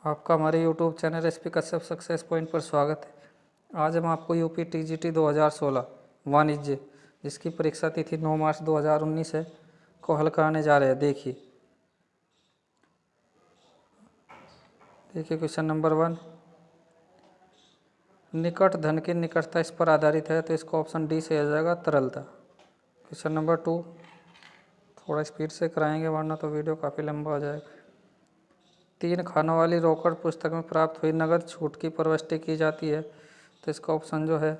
आपका हमारे YouTube channel SP Kashyap success point पर स्वागत है। आज हम आपको यूपी टीजीटी 2016 वाणिज्य, जिसकी परीक्षा तिथि 9 मार्च 2019 है, को हल कराने जा रहे हैं। देखिए क्वेश्चन नंबर 1, निकट धन की निकटता इस पर आधारित है, तो इसको ऑप्शन डी से आ जाएगा तरलता। क्वेश्चन नंबर 2, थोड़ा स्पीड से कराएंगे वरना तो वीडियो काफ़ी लंबा हो जाएगा। 3 खानों वाली रोकड़ पुस्तक में प्राप्त हुई नगद छूट की प्रविष्टि की जाती है, तो इसका ऑप्शन जो है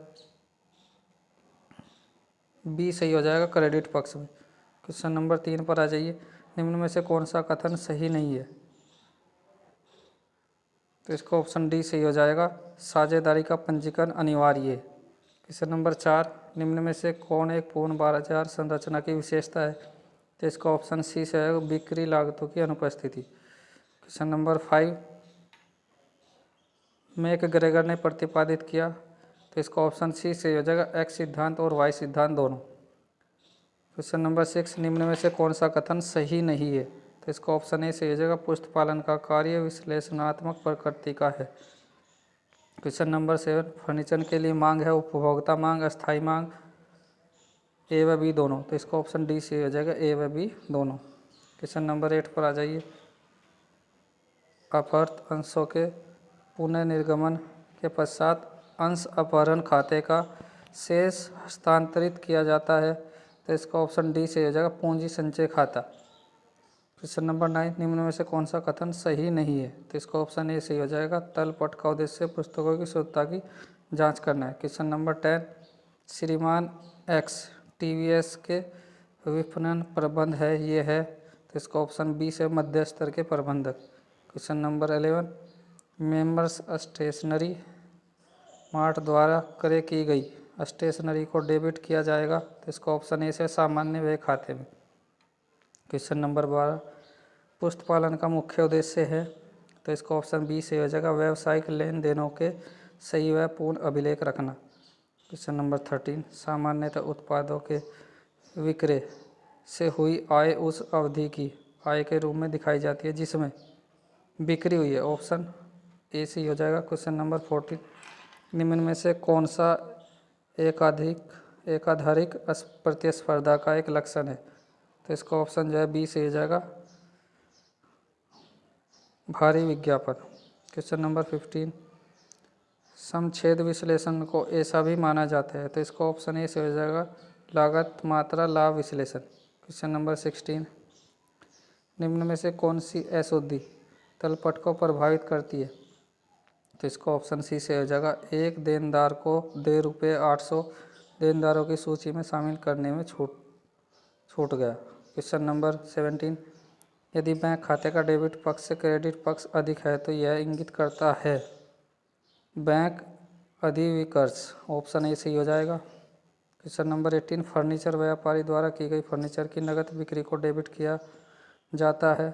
बी सही हो जाएगा, क्रेडिट पक्ष में। क्वेश्चन नंबर 3 पर आ जाइए, निम्न में से कौन सा कथन सही नहीं है, तो इसका ऑप्शन डी सही हो जाएगा, साझेदारी का पंजीकरण अनिवार्य है। क्वेश्चन नंबर 4, निम्न में से कौन एक पूर्ण बाजार संरचना की विशेषता है, तो इसका ऑप्शन सी से है, बिक्री लागतों की अनुपस्थिति। क्वेश्चन नंबर 5, मैकग्रेगर ने प्रतिपादित किया, तो इसका ऑप्शन सी से हो जाएगा, एक्स सिद्धांत और वाई सिद्धांत दोनों। क्वेश्चन नंबर 6, निम्न में से कौन सा कथन सही नहीं है, तो इसका ऑप्शन ए से हो जाएगा, पुष्ट पालन का कार्य विश्लेषणात्मक प्रकृति का है। क्वेश्चन नंबर 7, फर्नीचर के लिए मांग है उपभोक्ता मांग, अस्थायी मांग, ए व बी दोनों, तो इसका ऑप्शन डी से हो जाएगा, ए व बी दोनों। क्वेश्चन नंबर 8 पर आ जाइए, अपहृत अंशों के पुनर्निर्गमन के पश्चात अंश अपहरण खाते का शेष हस्तांतरित किया जाता है, तो इसका ऑप्शन डी से हो जाएगा, पूंजी संचय खाता। क्वेश्चन नंबर 9, निम्न में से कौन सा कथन सही नहीं है, तो इसका ऑप्शन ए सही हो जाएगा, तलपट का उद्देश्य पुस्तकों की शुद्धता की जांच करना है। क्वेश्चन नंबर 10, श्रीमान एक्स टीवीएस के विपणन प्रबंध है, ये है, तो इसका ऑप्शन बी से मध्य स्तर के प्रबंधक। Question number 11, members stationery mart द्वारा क्रय की गई स्टेशनरी को डेबिट किया जाएगा, तो इसका ऑप्शन ए से सामान्य व्यय खाते में। क्वेश्चन नंबर 12, पुस्त पालन का मुख्य उद्देश्य है, तो इसका ऑप्शन बी से हो जाएगा, व्यावसायिक लेन देनों के सही व पूर्ण अभिलेख रखना। क्वेश्चन नंबर 13, सामान्यतः उत्पादों के विक्रय से हुई आय उस अवधि की आय के रूप में दिखाई जाती है जिसमें बिक्री हुई है, ऑप्शन ए सी हो जाएगा। क्वेश्चन नंबर 14, निम्न में से कौन सा एकाधारिक प्रतिस्पर्धा का एक लक्षण है, तो इसका ऑप्शन जो है बी से हो जाएगा, भारी विज्ञापन। क्वेश्चन नंबर 15, समछेद विश्लेषण को ऐसा भी माना जाता है, तो इसका ऑप्शन ए से हो जाएगा, लागत मात्रा लाभ विश्लेषण। क्वेश्चन नंबर 16, निम्न में से कौन सी अशुद्धि तलपट को प्रभावित करती है, तो इसका ऑप्शन सी से हो जाएगा, एक देनदार को देय रुपये 800 देनदारों की सूची में शामिल करने में छूट गया। क्वेश्चन नंबर 17, यदि बैंक खाते का डेबिट पक्ष से क्रेडिट पक्ष अधिक है, तो यह इंगित करता है बैंक अधिविकर्ष, ऑप्शन ए सही हो जाएगा। क्वेश्चन नंबर 18, फर्नीचर व्यापारी द्वारा की गई फर्नीचर की नकद बिक्री को डेबिट किया जाता है,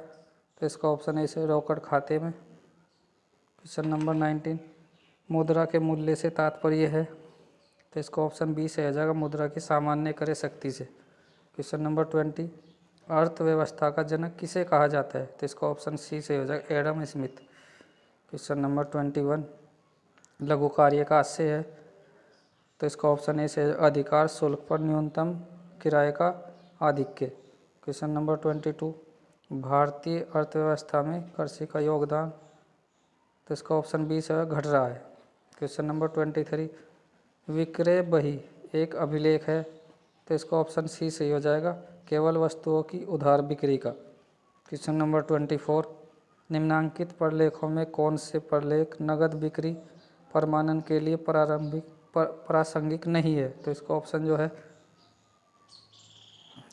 तो इसका ऑप्शन ए से रोकड़ खाते में। क्वेश्चन नंबर 19, मुद्रा के मूल्य से तात्पर्य है, तो इसका ऑप्शन बी से आ जाएगा, मुद्रा की सामान्य क्रय शक्ति से। क्वेश्चन नंबर 20, अर्थव्यवस्था का जनक किसे कहा जाता है, तो इसका ऑप्शन सी से हो जाएगा, एडम स्मिथ। क्वेश्चन नंबर 21, लघु कार्य का आशय है, तो इसका ऑप्शन ए से अधिकार शुल्क पर न्यूनतम किराए का आधिक्य। क्वेश्चन नंबर 22, भारतीय अर्थव्यवस्था में कृषि का योगदान, तो इसका ऑप्शन बी से घट रहा है। क्वेश्चन नंबर 23, विक्रय बही एक अभिलेख है, तो इसका ऑप्शन सी सही हो जाएगा, केवल वस्तुओं की उधार बिक्री का। क्वेश्चन नंबर 24, निम्नांकित प्रलेखों में कौन से प्रलेख नगद बिक्री प्रमाणन के लिए प्रासंगिक नहीं है, तो इसका ऑप्शन जो है,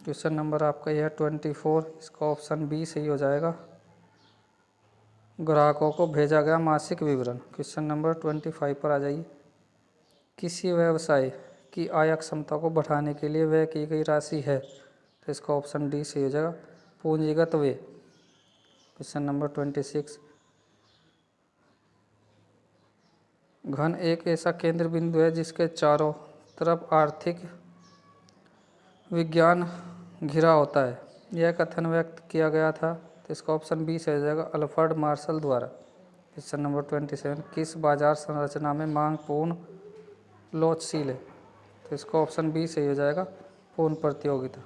क्वेश्चन नंबर आपका यह 24, इसका ऑप्शन बी सही हो जाएगा, ग्राहकों को भेजा गया मासिक विवरण। क्वेश्चन नंबर 25 पर आ जाइए, किसी व्यवसाय की आय क्षमता को बढ़ाने के लिए व्यय की गई राशि है, तो इसका ऑप्शन डी सही हो जाएगा, पूंजीगत व्यय। क्वेश्चन नंबर 26, घन एक ऐसा केंद्र बिंदु है जिसके चारों तरफ आर्थिक विज्ञान घिरा होता है, यह कथन व्यक्त किया गया था, तो इसका ऑप्शन बी से हो जाएगा, अल्फ्रेड मार्शल द्वारा। क्वेश्चन नंबर 27, किस बाजार संरचना में मांग पूर्ण लोचशील है? तो इसका ऑप्शन बी सही हो जाएगा, पूर्ण प्रतियोगिता।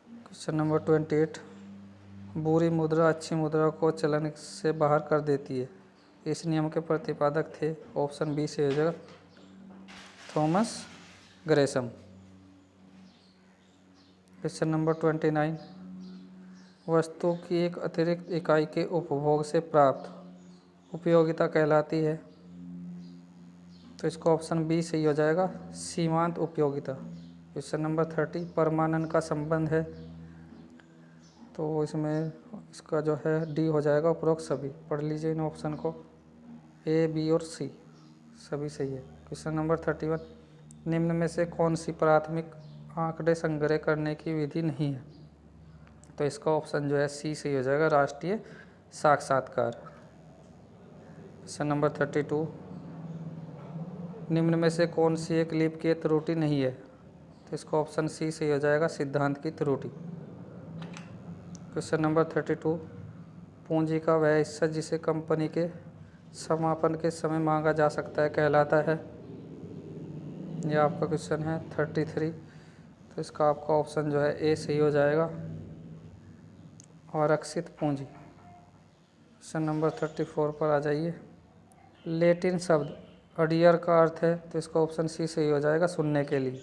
क्वेश्चन नंबर 28, बुरी मुद्रा अच्छी मुद्रा को चलन से बाहर कर देती है, इस नियम के प्रतिपादक थे? ऑप्शन बी से हो जाएगा, थॉमस ग्रेसम। क्वेश्चन नंबर 29, वस्तु की एक अतिरिक्त इकाई के उपभोग से प्राप्त उपयोगिता कहलाती है? तो इसका ऑप्शन बी सही हो जाएगा, सीमांत उपयोगिता। क्वेश्चन नंबर 30, परमाणु का संबंध है? तो इसमें इसका जो है डी हो जाएगा, उपरोक्त सभी। पढ़ लीजिए इन ऑप्शन को, ए, बी और सी सभी सही है। क्वेश्चन नंबर 31, निम्न में से कौन सी प्राथमिक आंकड़े संग्रह करने की विधि नहीं है? तो इसका ऑप्शन जो है सी सही हो जाएगा, राष्ट्रीय साक्षात्कार। क्वेश्चन नंबर 32, निम्न में से कौन सी एक लीपकीय त्रुटि नहीं है? तो इसका ऑप्शन सी सही हो जाएगा, सिद्धांत की त्रुटि। क्वेश्चन नंबर 32, पूंजी का वह हिस्सा जिसे कंपनी के समापन के समय मांगा जा सकता है कहलाता है? यह आपका क्वेश्चन है 33। तो इसका आपका ऑप्शन जो है ए सही हो जाएगा, आरक्षित पूंजी। क्वेश्चन नंबर 34 पर आ जाइए। लैटिन शब्द अडियर का अर्थ है? तो इसका ऑप्शन सी सही हो जाएगा, सुनने के लिए।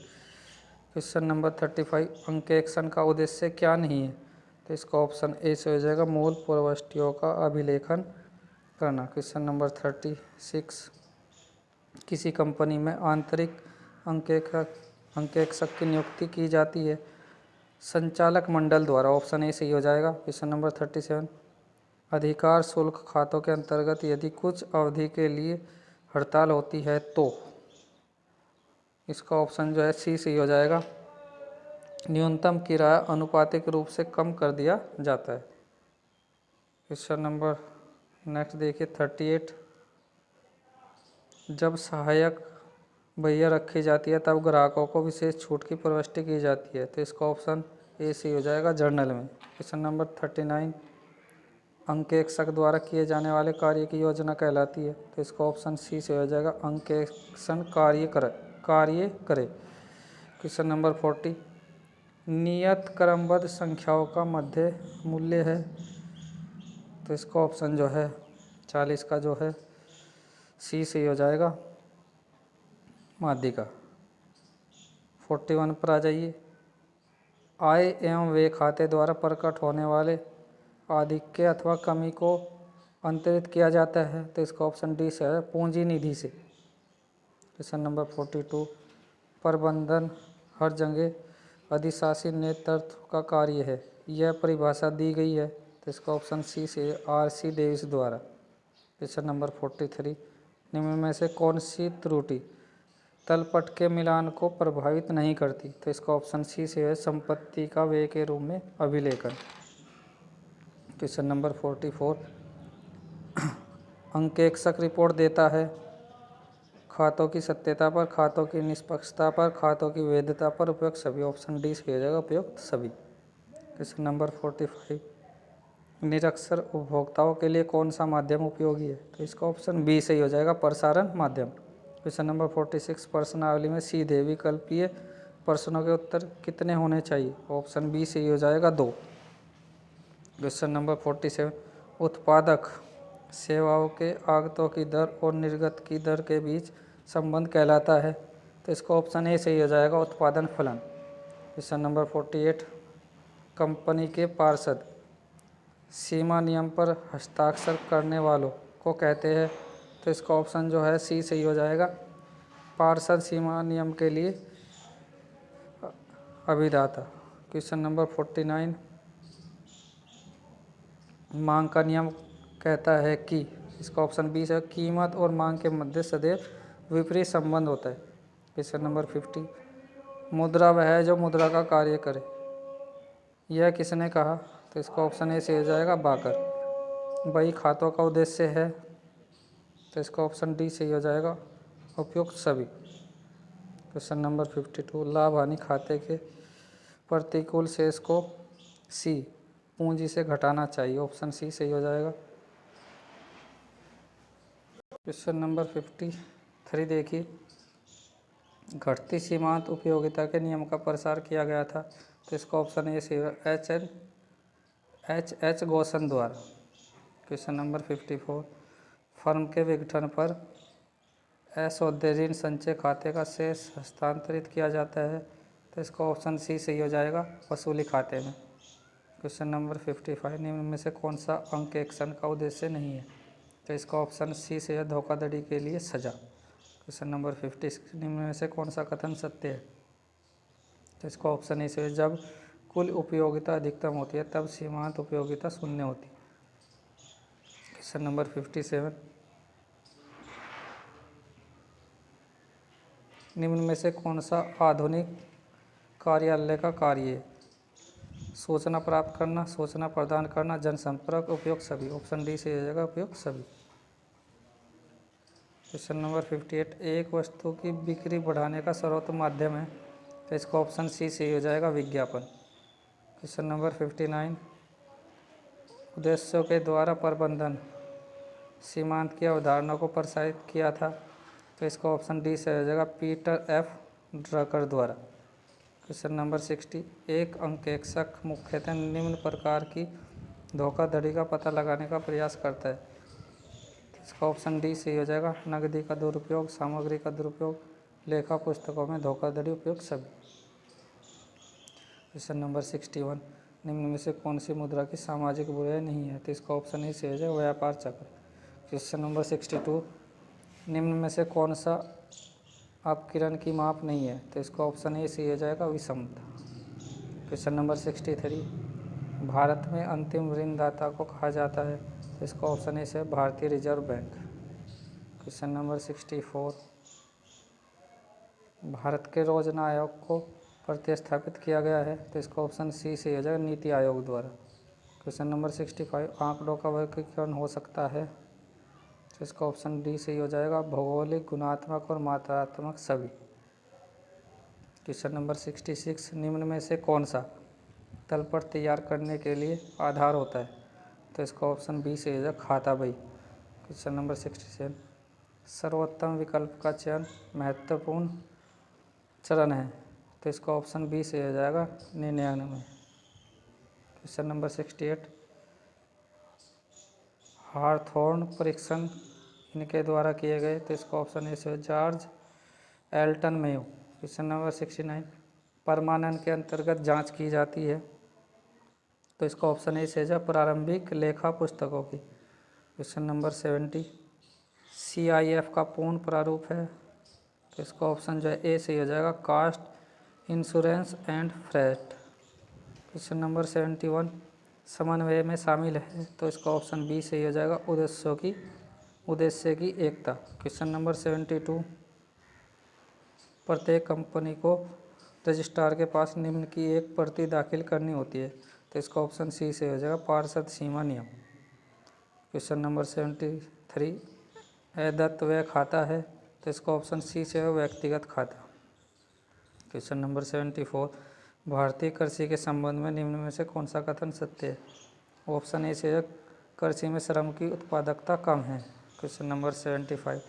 क्वेश्चन नंबर 35, अंकेक्षण का उद्देश्य क्या नहीं है? तो इसका ऑप्शन ए से हो जाएगा, मूल प्रविष्टियों का अभिलेखन करना। क्वेश्चन नंबर 36, किसी कंपनी में आंतरिक अंकेक्षक की नियुक्ति की जाती है? संचालक मंडल द्वारा। ऑप्शन ए सही हो जाएगा। क्वेश्चन नंबर 37, अधिकार शुल्क खातों के अंतर्गत यदि कुछ अवधि के लिए हड़ताल होती है तो? इसका ऑप्शन जो है सी सही हो जाएगा, न्यूनतम किराया अनुपातिक रूप से कम कर दिया जाता है। क्वेश्चन नंबर नेक्स्ट देखिए 38, जब सहायक बहिया रखी जाती है तब ग्राहकों को विशेष छूट की प्रविष्टि की जाती है? तो इसका ऑप्शन ए सही हो जाएगा, जर्नल में। क्वेश्चन नंबर 39, अंकेक्षक द्वारा किए जाने वाले कार्य की योजना कहलाती है? तो इसका ऑप्शन सी से हो जाएगा, अंकेक्षण कार्य करे। क्वेश्चन नंबर 40, नियत क्रमबद्ध संख्याओं का मध्य मूल्य है? तो इसका ऑप्शन जो है 40 का जो है सी से हो जाएगा, माध्यिका। 41 पर आ जाइए। आय एवं व्यय खाते द्वारा प्रकट होने वाले आधिक्य अथवा कमी को अंतरित किया जाता है? तो इसका ऑप्शन डी से है, पूंजी निधि से। क्वेश्चन नंबर 42, प्रबंधन हर जगह अधिशासी नेतृत्व का कार्य है, यह परिभाषा दी गई है? तो इसका ऑप्शन सी से, आर.सी. डेविस द्वारा। क्वेश्चन नंबर 43, निम्न में से कौन सी त्रुटि तलपट के मिलान को प्रभावित नहीं करती? तो इसका ऑप्शन सी से है, संपत्ति का व्यय के रूप में अभिलेखन। क्वेश्चन नंबर 44, अंकेक्षक रिपोर्ट देता है खातों की सत्यता पर, खातों की निष्पक्षता पर, खातों की वैधता पर, उपयुक्त सभी। ऑप्शन डी से हो जाएगा, उपयुक्त सभी। क्वेश्चन नंबर 45, निरक्षर उपभोक्ताओं के लिए कौन सा माध्यम उपयोगी है? तो इसका ऑप्शन बी सही हो जाएगा, प्रसारण माध्यम। क्वेश्चन नंबर 46, प्रश्नावली में सीधे विकल्पीय प्रश्नों के उत्तर कितने होने चाहिए? ऑप्शन बी सही हो जाएगा, 2। क्वेश्चन नंबर 47, उत्पादक सेवाओं के आगतों की दर और निर्गत की दर के बीच संबंध कहलाता है? तो इसका ऑप्शन ए सही हो जाएगा, उत्पादन फलन। क्वेश्चन नंबर 48, कंपनी के पार्षद सीमा नियम पर हस्ताक्षर करने वालों को कहते हैं? तो इसका ऑप्शन जो है सी सही हो जाएगा, पार्षद सीमा नियम के लिए अभिदाता। क्वेश्चन नंबर 49, मांग का नियम कहता है कि? इसका ऑप्शन बी से, कीमत और मांग के मध्य सदैव विपरीत संबंध होता है। क्वेश्चन नंबर 50, मुद्रा वह है जो मुद्रा का कार्य करे, यह किसने कहा? तो इसका ऑप्शन ए से हो जाएगा, बाकर। बही खातों का उद्देश्य है? तो इसका ऑप्शन डी सही हो जाएगा, उपयुक्त सभी। क्वेश्चन नंबर 52, लाभ हानि खाते के प्रतिकूल शेष को सी पूंजी से घटाना चाहिए? ऑप्शन सी सही हो जाएगा। क्वेश्चन नंबर 53 देखिए, घटती सीमांत उपयोगिता के नियम का प्रसार किया गया था। तो इसका ऑप्शन ए एच गोसन द्वारा। क्वेश्चन नंबर 54, फर्म के विघटन पर असौदे ऋण संचय खाते का शेष हस्तांतरित किया जाता है। तो इसका ऑप्शन सी सही हो जाएगा, वसूली खाते में। क्वेश्चन नंबर 55, निम्न में से कौन सा अंक एक्शन का उद्देश्य नहीं है। तो इसका ऑप्शन सी से है, धोखाधड़ी के लिए सजा। क्वेश्चन नंबर 56, निम्न में से कौन सा कथन सत्य है। तो इसका ऑप्शन ए से है, जब कुल उपयोगिता अधिकतम होती है तब सीमांत उपयोगिता शून्य होती है। क्वेश्चन नंबर 57, निम्न में से कौन सा आधुनिक कार्यालय का कार्य है। सूचना प्राप्त करना, सूचना प्रदान करना, जनसंपर्क, उपयोग सभी। ऑप्शन डी से हो जाएगा, उपयोग सभी। क्वेश्चन नंबर 58, एक वस्तु की बिक्री बढ़ाने का सर्वोत्तम माध्यम है। तो इसका ऑप्शन सी से हो जाएगा, विज्ञापन। क्वेश्चन नंबर 59, उद्देश्यों के द्वारा प्रबंधन सीमांत की अवधारणा को प्रसारित किया था। तो इसका ऑप्शन डी से हो जाएगा, पीटर एफ ड्रकर द्वारा। क्वेश्चन नंबर 60, एक अंकेक्षक मुख्यतः निम्न प्रकार की धोखाधड़ी का पता लगाने का प्रयास करता है। इसका ऑप्शन डी सही हो जाएगा, नकदी का दुरुपयोग, सामग्री का दुरुपयोग, लेखा पुस्तकों में धोखाधड़ी, उपयोग सभी। क्वेश्चन नंबर 61, निम्न में से कौन सी मुद्रा की सामाजिक बुराई नहीं है। तो इसका ऑप्शन ए सही हो जाएगा, व्यापार चक्र। क्वेश्चन नंबर 62, निम्न में से कौन सा अपकिरण की माप नहीं है। तो इसका ऑप्शन ए सही हो जाएगा, विषमता। क्वेश्चन नंबर 63, भारत में अंतिम ऋणदाता को कहा जाता है। तो इसका ऑप्शन ए से भारतीय reserve bank. Question number 64, Bharat के योजना आयोग को प्रतिस्थापित किया गया है। तो इसका ऑप्शन सी से हो जाएगा, नीति आयोग द्वारा। क्वेश्चन नंबर 65, आंकड़ों का वर्गीकरण हो सकता है। तो इसका ऑप्शन डी सही हो जाएगा, भौगोलिक, गुणात्मक और मात्रात्मक सभी। क्वेश्चन नंबर 66, निम्न में से कौन सा तल पट तैयार करने के लिए आधार होता है। तो इसका ऑप्शन बी से हो जाएगा, खाता बही। क्वेश्चन नंबर 67, सर्वोत्तम विकल्प का चयन महत्वपूर्ण चरण है। तो इसका ऑप्शन बी से हो जाएगा, निर्णय। क्वेश्चन नंबर 68, हार्थोर्न परीक्षण इनके द्वारा किए गए। तो इसका ऑप्शन ए से George Elton Mayo. Question number 69, परमाणन के अंतर्गत जांच की जाती है। तो इसका ऑप्शन ए से प्रारंभिक लेखा पुस्तकों की। क्वेश्चन नंबर 70, CIF का पूर्ण प्रारूप है। तो इसका ऑप्शन जो है ए से हो जाएगा, cost insurance and freight. Question number 71, समन्वय में शामिल है। तो इसका ऑप्शन बी सही हो जाएगा, उद्देश्य की एकता। क्वेश्चन नंबर 72, प्रत्येक कंपनी को रजिस्ट्रार के पास निम्न की एक प्रति दाखिल करनी होती है। तो इसका ऑप्शन सी से हो जाएगा, पार्षद सीमा नियम। क्वेश्चन नंबर 73, अदत्त व्यय खाता है। तो इसका ऑप्शन सी से है, व्यक्तिगत खाता। क्वेश्चन नंबर 74, भारतीय कृषि के संबंध में निम्न में से कौन सा कथन सत्य है। ऑप्शन ए से है, कृषि में श्रम की उत्पादकता कम है। क्वेश्चन नंबर 75,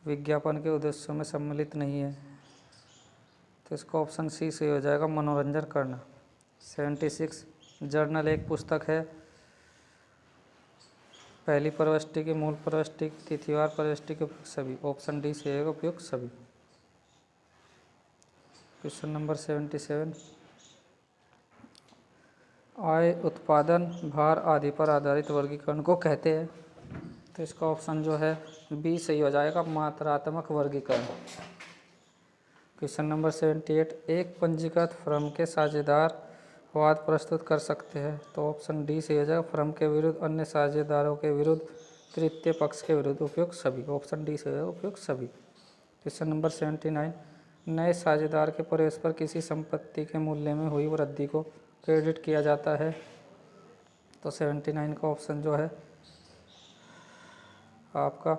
विज्ञापन के उद्देश्यों में सम्मिलित नहीं है। तो इसका ऑप्शन सी से हो जाएगा, मनोरंजन करना। 76, जर्नल एक पुस्तक है, पहली प्रविष्टि की, मूल प्रविष्टि की, तिथिवार प्रविष्टि के, उपयुक्त सभी। ऑप्शन डी से है, उपयुक्त सभी। क्वेश्चन नंबर 77, आय, उत्पादन, भार आदि पर आधारित वर्गीकरण को कहते हैं। तो इसका ऑप्शन जो है बी सही हो जाएगा, मात्रात्मक वर्गीकरण। क्वेश्चन नंबर 78, एक पंजीकृत फर्म के साझेदार वाद प्रस्तुत कर सकते हैं। तो ऑप्शन डी से हो जाएगा, फर्म के विरुद्ध, अन्य साझेदारों के विरुद्ध, तृतीय पक्ष के विरुद्ध, उपयुक्त सभी। ऑप्शन डी से हो जाएगा, उपयुक्त सभी। क्वेश्चन नंबर 79, नए साझेदार के प्रवेश पर किसी संपत्ति के मूल्य में हुई वृद्धि को क्रेडिट किया जाता है। तो 79 का ऑप्शन जो है आपका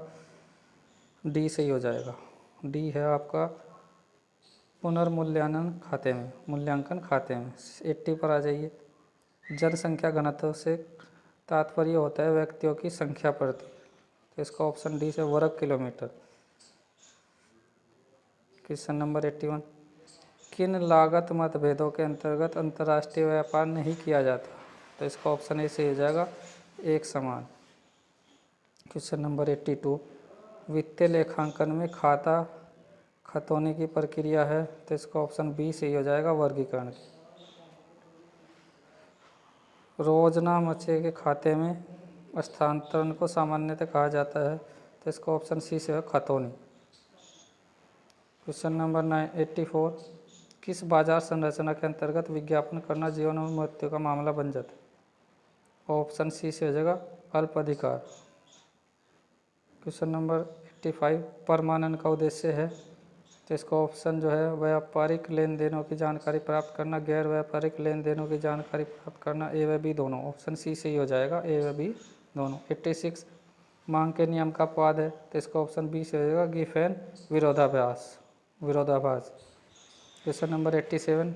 डी सही हो जाएगा। डी है आपका मूल्यांकन खाते में। 80 पर आ जाइए। जनसंख्या घनत्व से तात्पर्य होता है व्यक्तियों की संख्या प्रति। तो इसका ऑप्शन डी से वर्ग किलोमीटर। क्वेश्चन नंबर 81, किन लागत मतभेदों के अंतर्गत अंतर्राष्ट्रीय व्यापार नहीं किया जाता? तो इसका ऑप्शन ए से हो जाएगा एक समान। क्वेश्चन नंबर 82, वित्तीय लेखांकन में खाता खतौनी की प्रक्रिया है, तो इसका ऑप्शन बी से हो जाएगा वर्गीकरण की। रोजनामचे के खाते में स्थानांतरण को सामान्यतः कहा जाता है, तो इसका ऑप्शन सी से है खतौनी। क्वेश्चन नंबर 84, किस बाजार संरचना के अंतर्गत विज्ञापन करना जीवन और मृत्यु का मामला बन जाता है? ऑप्शन सी से हो जाएगा अल्प अधिकार। क्वेश्चन नंबर 85, परमानन का उद्देश्य है, तो इसका ऑप्शन जो है व्यापारिक लेन देनों की जानकारी प्राप्त करना, गैर व्यापारिक लेन देनों की जानकारी प्राप्त करना, ए व बी दोनों। ऑप्शन सी से ही हो जाएगा ए व बी दोनों। 86, मांग के नियम का अपवाद है, तो इसका ऑप्शन बी से हो जाएगा गिफेन विरोधाभास। क्वेश्चन नंबर 87,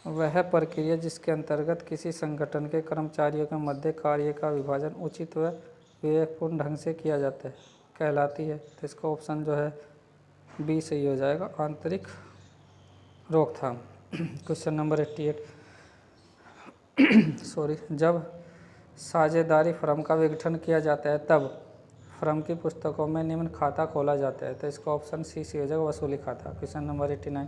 वह प्रक्रिया जिसके अंतर्गत किसी संगठन के कर्मचारियों के मध्य कार्य का विभाजन उचित व विवेकपूर्ण ढंग से किया जाता है कहलाती है, तो इसका ऑप्शन जो है बी सही हो जाएगा आंतरिक रोकथाम। क्वेश्चन नंबर 88, जब साझेदारी फर्म का विघटन किया जाता है तब फर्म की पुस्तकों में निम्न खाता खोला जाता है, तो इसका ऑप्शन सी सी हो जाएगा वसूली खाता। क्वेश्चन नंबर 89,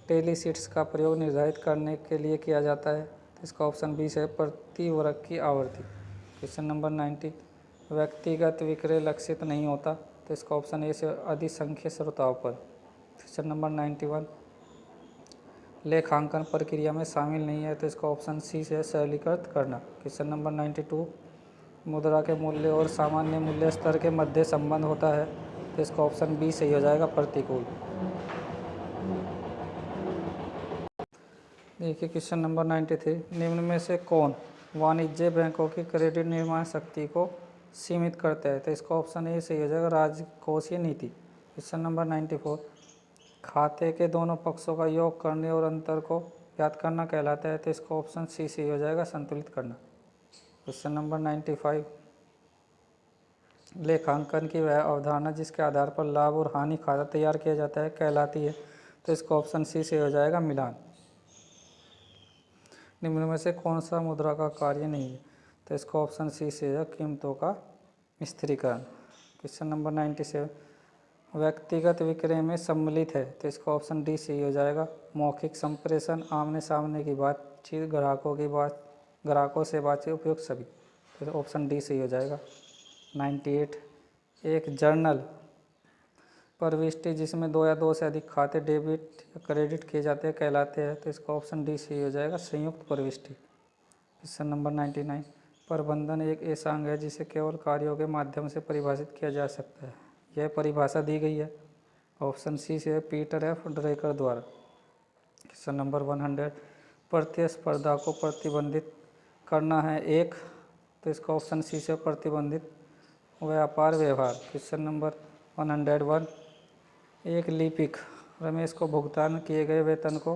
टेली शीट्स का प्रयोग निर्धारित करने के लिए किया जाता है, तो इसका ऑप्शन बी से प्रति वर्ग की आवृत्ति। क्वेश्चन नंबर 90, व्यक्तिगत विक्रय लक्षित नहीं होता, तो इसका ऑप्शन ए से अधिसंख्य श्रोताओं पर। क्वेश्चन नंबर 91, लेखांकन प्रक्रिया में शामिल नहीं है, तो इसका ऑप्शन सी से सरलीकृत करना। क्वेश्चन नंबर 92, मुद्रा के मूल्य और सामान्य मूल्य स्तर के मध्य संबंध होता है, तो इसका ऑप्शन बी सही हो जाएगा प्रतिकूल। देखिए क्वेश्चन नंबर 93, निम्न में से कौन वाणिज्य बैंकों की क्रेडिट निर्माण शक्ति को सीमित करता है, तो इसका ऑप्शन ए सही हो जाएगा राजकोषीय नीति। क्वेश्चन नंबर 94, खाते के दोनों पक्षों का योग करने और अंतर को ज्ञात करना कहलाता है, तो इसका ऑप्शन सी सही हो जाएगा संतुलित करना। क्वेश्चन नंबर 95, लेखांकन की वह अवधारणा जिसके आधार पर लाभ और हानि खाता तैयार किया जाता है कहलाती है, तो इसका ऑप्शन सी से हो जाएगा मिलान। निम्न में से कौन सा मुद्रा का कार्य नहीं है, तो इसका ऑप्शन सी से है कीमतों का स्थिरीकरण। क्वेश्चन नंबर 97, व्यक्तिगत विक्रय में सम्मिलित है, तो इसका ऑप्शन डी सही हो जाएगा मौखिक संप्रेषण, आमने सामने की बातचीत, ग्राहकों से बातचीत, उपयुक्त सभी, तो ऑप्शन डी सही हो जाएगा। 98, एक जर्नल प्रविष्टि जिसमें 2 या 2 से अधिक खाते डेबिट या क्रेडिट किए जाते हैं कहलाते हैं, तो इसका ऑप्शन डी सही हो जाएगा संयुक्त प्रविष्टि। क्वेश्चन नंबर 99, प्रबंधन एक ऐसा अंग है जिसे केवल कार्यों के माध्यम से परिभाषित किया जा सकता है, यह परिभाषा दी गई है, ऑप्शन सी से पीटर एफ ड्रेकर द्वारा। क्वेश्चन नंबर 100, प्रतिस्पर्धा को प्रतिबंधित करना है एक, तो इसका ऑप्शन सी से प्रतिबंधित व्यापार व्यवहार। क्वेश्चन नंबर 101, एक लिपिक रमेश को भुगतान किए गए वेतन को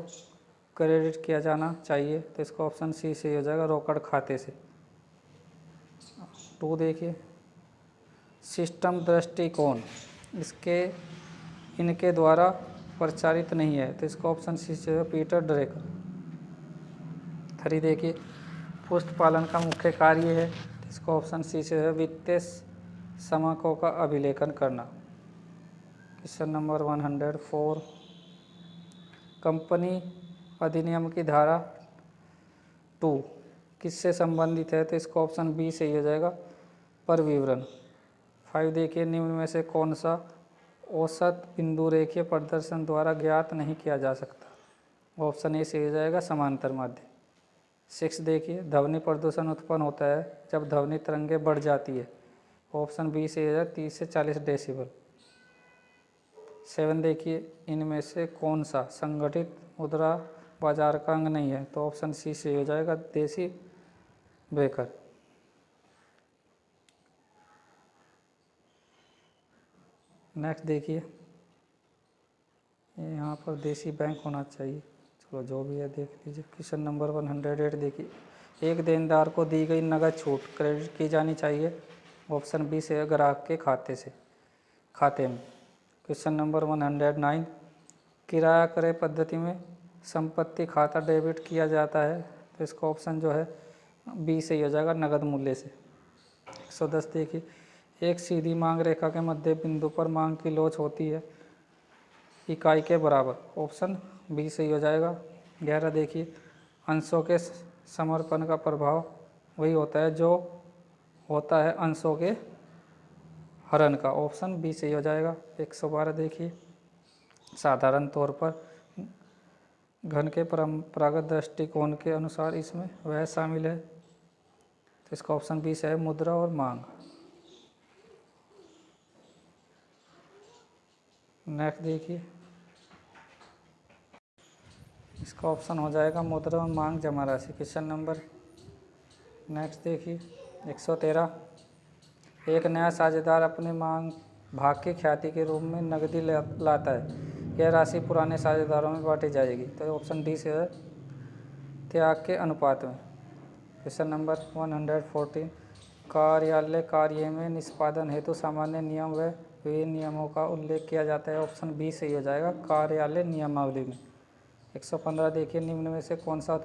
क्रेडिट किया जाना चाहिए, तो इसका ऑप्शन सी से हो जाएगा रोकड़ खाते से। 2 देखिए, सिस्टम दृष्टिकोण इनके द्वारा प्रचारित नहीं है, तो इसका ऑप्शन सी से पीटर ड्रेकर। 3 देखिए, पुष्ट पालन का मुख्य कार्य है, तो इसका ऑप्शन सी से है वित्तीय समकों का अभिलेखन करना। क्वेश्चन नंबर 104, कंपनी अधिनियम की धारा 2 किससे संबंधित है, तो इसका ऑप्शन बी सही हो जाएगा पर विवरण। 5 देखिए, निम्न में से कौन सा औसत बिंदु रेखीय प्रदर्शन द्वारा ज्ञात नहीं किया जा सकता, ऑप्शन ए सही हो जाएगा समांतर माध्य। 6 देखिए, ध्वनि प्रदूषण उत्पन्न होता है जब ध्वनि तरंगें बढ़ जाती है, ऑप्शन बी से हो जाएगा 30 से 40 डेसिबल। 7 देखिए, इनमें से कौन सा संगठित मुद्रा बाजार का अंग नहीं है, तो ऑप्शन सी से हो जाएगा देसी बेकर। नेक्स्ट देखिए, यहाँ पर देसी बैंक होना चाहिए, चलो जो भी है देख लीजिए। क्वेश्चन नंबर 108 देखिए, एक देनदार को दी गई नकद छूट क्रेडिट की जानी चाहिए। ऑप्शन बी से ग्राहक के खाते में। क्वेश्चन नंबर 109, किराया क्रय पद्धति में संपत्ति खाता डेबिट किया जाता है, तो इसका ऑप्शन जो है बी से ही हो जाएगा, नगद मूल्य से। 110 देखिए, एक सीधी मांग रेखा के मध्य बिंदु पर मांग की लोच होती है इकाई के बराबर, ऑप्शन बी से ही हो जाएगा। 11 देखिए, अंशों के समर्पण का प्रभाव वही होता है जो होता है अंशों के हरण का, ऑप्शन बी से ही हो जाएगा। 112 देखिए, साधारण तौर पर घन के परंपरागत दृष्टिकोण के अनुसार इसमें वह शामिल है, तो इसका ऑप्शन बी से है, मुद्रा और मांग। नेक्स्ट देखिए, इसका ऑप्शन हो जाएगा मुद्रा और मांग जमा राशि। क्वेश्चन नंबर नेक्स्ट देखिए 113, एक नया साझेदार अपने मांग भाग की ख्याति के रूप में नकदी लाता है, यह राशि पुराने साझेदारों में बांटी जाएगी, तो ऑप्शन डी से है, त्याग के अनुपात में। क्वेश्चन नंबर 114, कार्यालय कार्य में निष्पादन हेतु सामान्य नियम व वे नियमों का उल्लेख किया जाता है, ऑप्शन बी से ही हो जाएगा, कार्यालय नियमावली में। 115 देखिए, निम्न में से कौन सा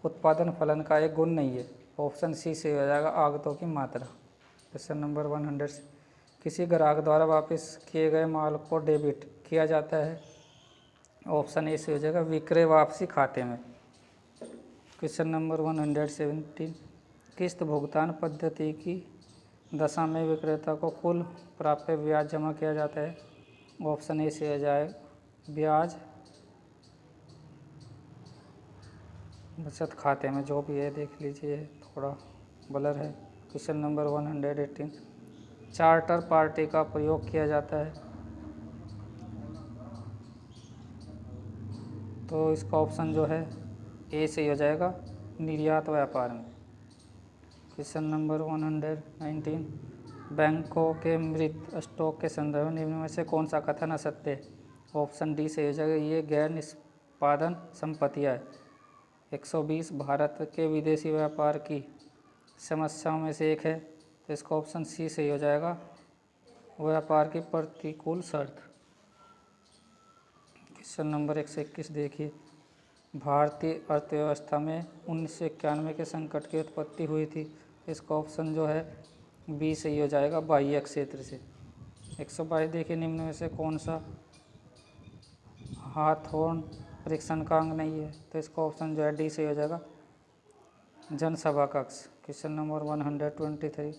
उत्पादन फलन का एक गुण नहीं है, ऑप्शन सी से हो जाएगा, आगतों की मात्रा। क्वेश्चन नंबर 100, किसी ग्राहक द्वारा वापस किए गए माल को डेबिट किया जाता है, ऑप्शन ए से हो जाएगा, विक्रय वापसी खाते में। क्वेश्चन नंबर 117, किस्त भुगतान पद्धति की दशा में विक्रेता को कुल प्राप्य ब्याज जमा किया जाता है, ऑप्शन ए से हो जाए, ब्याज बचत खाते में, जो भी है देख लीजिए, थोड़ा ब्लर है। क्वेश्चन नंबर 118, चार्टर पार्टी का प्रयोग किया जाता है, तो इसका ऑप्शन जो है ए से हो जाएगा, निर्यात व्यापार में। क्वेश्चन नंबर 119, बैंकों के मृत स्टॉक के संदर्भ में निम्न में से कौन सा कथन असत्य है, ऑप्शन डी से हो जाएगा, ये गैर निष्पादन संपत्तियाँ है। 120, भारत के विदेशी व्यापार की समस्याओं में से एक है, तो इसका ऑप्शन सी से ही हो जाएगा, व्यापार की प्रतिकूल शर्त। क्वेश्चन नंबर 121 देखिए, भारतीय अर्थव्यवस्था में 1991 के संकट की उत्पत्ति हुई थी, इसका ऑप्शन जो है बी से ही हो जाएगा, बाह्य क्षेत्र से। 122 देखिए, निम्न में से कौन सा हाथोन परीक्षण का अंग नहीं है, तो इसका ऑप्शन जो है डी से हो जाएगा, जनसभा कक्ष। क्वेश्चन नंबर 123,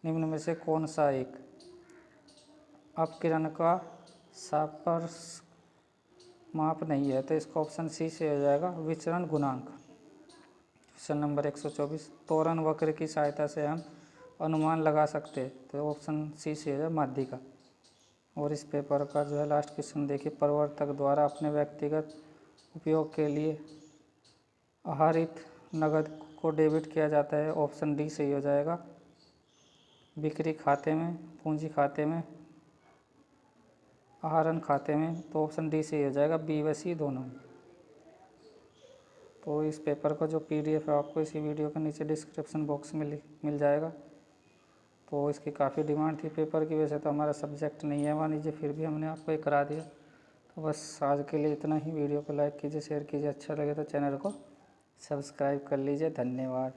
निम्न में से कौन सा एक अपकिरण का सापर्श माप नहीं है, तो इसका ऑप्शन सी से हो जाएगा, विचरण गुणांक। क्वेश्चन नंबर 124, त्वरण वक्र की सहायता से हम अनुमान लगा सकते हैं, तो ऑप्शन सी से हो जाएगा, माध्यिका। और इस पेपर का जो है लास्ट क्वेश्चन देखिए, प्रवर्तक द्वारा अपने व्यक्तिगत उपयोग के लिए आहरित नगद को डेबिट किया जाता है, ऑप्शन डी से ही हो जाएगा, बिक्री खाते में, पूंजी खाते में, आहरण खाते में, तो ऑप्शन डी से ही हो जाएगा, बी व सी दोनों में। तो इस पेपर का जो पीडीएफ है आपको इसी वीडियो के नीचे डिस्क्रिप्शन बॉक्स में मिल जाएगा। तो इसकी काफ़ी डिमांड थी पेपर की, वैसे तो हमारा सब्जेक्ट नहीं है वाणिज्य, फिर भी हमने आपको ये करा दिया। तो बस आज के लिए इतना ही। वीडियो को लाइक कीजिए, शेयर कीजिए, अच्छा लगे तो चैनल को सब्सक्राइब कर लीजिए। धन्यवाद।